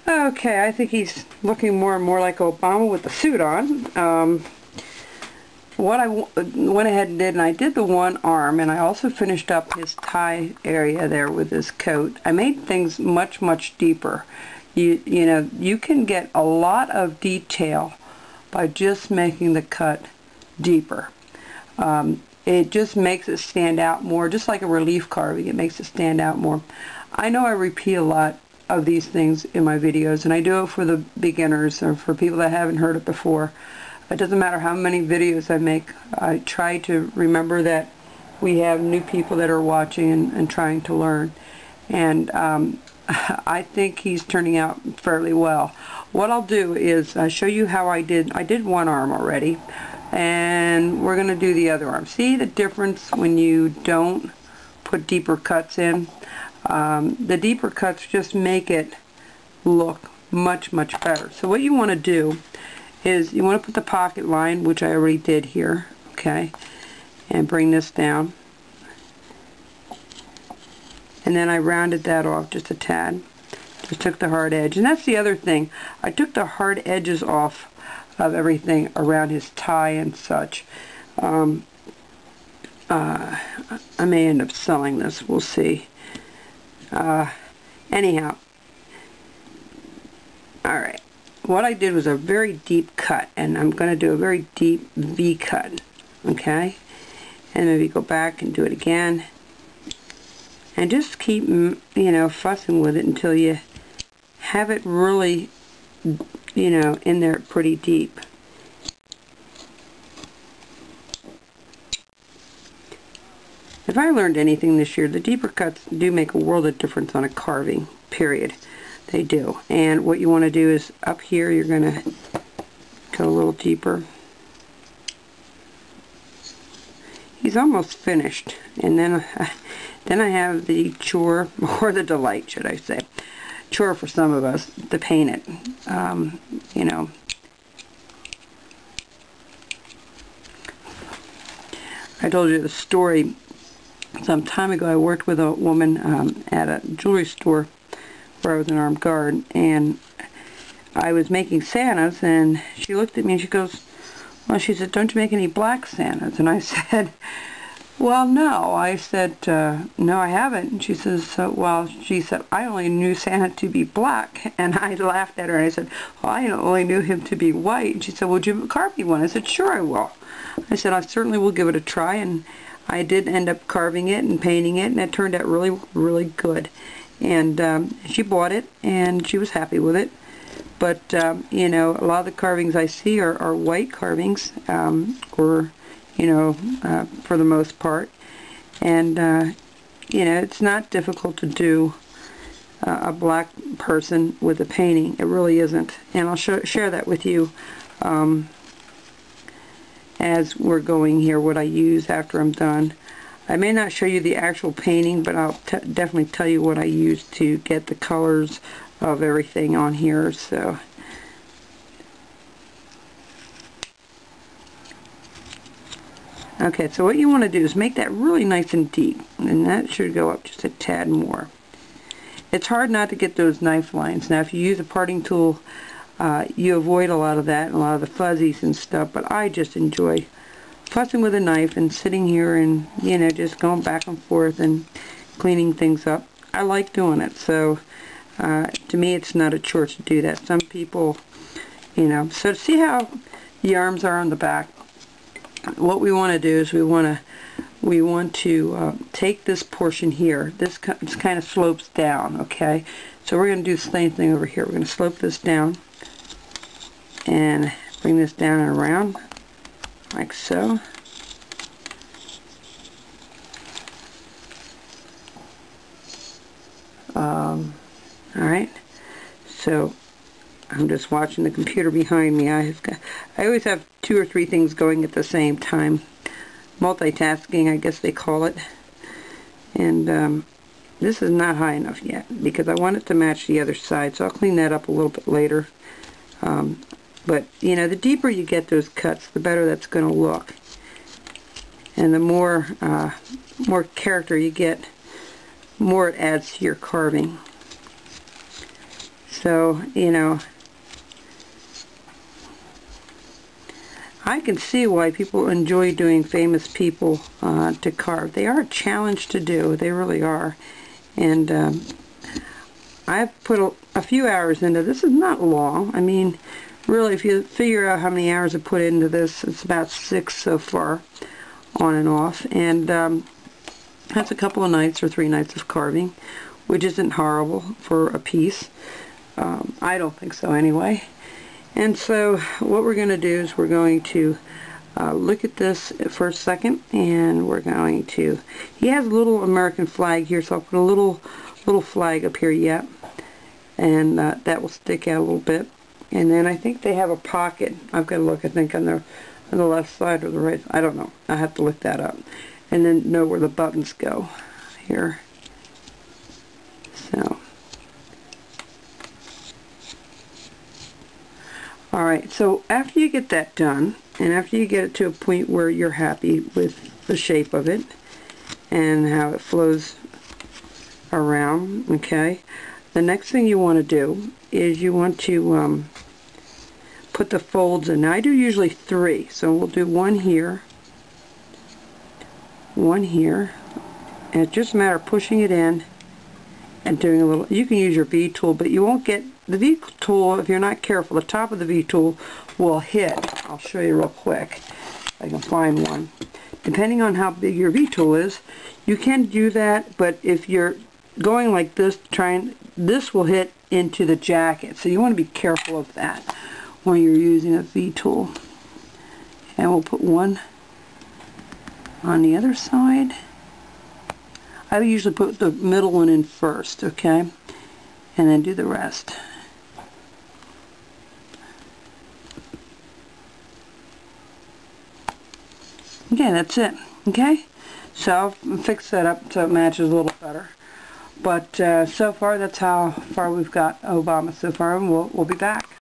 Okay, I think he's looking more and more like Obama with the suit on. What I went ahead and did, and I did the one arm, and I also finished up his tie area there with his coat. I made things much deeper. You know, you can get a lot of detail by just making the cut deeper. It just makes it stand out more, just like a relief carving. It makes it stand out more. I know I repeat a lot of these things in my videos, and I do it for the beginners or for people that haven't heard it before. It doesn't matter how many videos I make. I try to remember that we have new people that are watching and trying to learn. And I think he's turning out fairly well. What I'll do is show you how I did one arm already, and we're going to do the other arm. See the difference when you don't put deeper cuts in? The deeper cuts just make it look much better. So what you want to do is you want to put the pocket line, which I already did here, okay, and bring this down. And then I rounded that off just a tad. Just took the hard edge. And that's the other thing. I took the hard edges off of everything around his tie and such. I may end up selling this. We'll see. Anyhow. Alright. What I did was a very deep cut, and I'm going to do a very deep V cut, okay? And maybe go back and do it again, and just keep, you know, fussing with it until you have it really, you know, in there pretty deep. If I learned anything this year, the deeper cuts do make a world of difference on a carving, period. They do. And what you want to do is up here you're going to go a little deeper. He's almost finished, and then I have the chore, or the delight, should I say, chore for some of us, to paint it. You know, I told you the story some time ago. I worked with a woman at a jewelry store where I was an armed guard, and I was making Santas, and she looked at me and she goes, well, she said, don't you make any black Santas? And I said, well, no. I said, no, I haven't. And she says, well, she said, I only knew Santa to be black. And I laughed at her and I said, well, I only knew him to be white. And she said, would you carve me one? I said, sure I will. I said, I certainly will give it a try. And I did end up carving it and painting it, and it turned out really good. And she bought it, and she was happy with it. But, you know, a lot of the carvings I see are white carvings, or, you know, for the most part. And, you know, it's not difficult to do a black person with a painting. It really isn't. And I'll share that with you as we're going here, what I use after I'm done. I may not show you the actual painting, but I'll definitely tell you what I use to get the colors of everything on here. So okay, so what you want to do is make that really nice and deep, and that should go up just a tad more. It's hard not to get those knife lines. Now if you use a parting tool, you avoid a lot of that and a lot of the fuzzies and stuff, but I just enjoy fussing with a knife and sitting here and, you know, just going back and forth and cleaning things up. I like doing it. So to me it's not a chore to do that. Some people, you know, so see how the arms are on the back. What we want to do is we want to take this portion here. This kind of slopes down, okay? So we're going to do the same thing over here. We're going to slope this down and bring this down and around like so. Alright, so I'm just watching the computer behind me. I always have 2 or 3 things going at the same time. Multitasking, I guess they call it. And this is not high enough yet because I want it to match the other side, so I'll clean that up a little bit later. But, you know, the deeper you get those cuts, the better that's going to look. And the more character you get, more it adds to your carving. So, you know, I can see why people enjoy doing famous people to carve. They are a challenge to do. They really are. And I've put a few hours into this. It's not long. I mean, really, if you figure out how many hours I put into this, it's about 6 so far, on and off. And that's a couple of nights or 3 nights of carving, which isn't horrible for a piece. I don't think so anyway. And so what we're going to do is we're going to look at this for a second, and we're going to, he has a little American flag here, so I'll put a little flag up here yet, and that will stick out a little bit. And then I think they have a pocket. I've got to look, I think, on the left side or the right. I don't know. I have to look that up. And then know where the buttons go here. So. Alright, so after you get that done, and after you get it to a point where you're happy with the shape of it, and how it flows around, okay, the next thing you want to do is you want to put the folds in. Now I do usually 3, so we'll do one here, and it's just a matter of pushing it in and doing a little. You can use your V tool, but you won't get the V tool if you're not careful. The top of the V tool will hit. I'll show you real quick if I can find one. Depending on how big your V tool is, you can do that, but if you're going like this, this will hit into the jacket, so you want to be careful of that when you're using a V tool. And we'll put one on the other side. I usually put the middle one in first, okay, and then do the rest. Okay, that's it. Okay, so I'll fix that up so it matches a little better. But so far, that's how far we've got Obama so far, and we'll be back.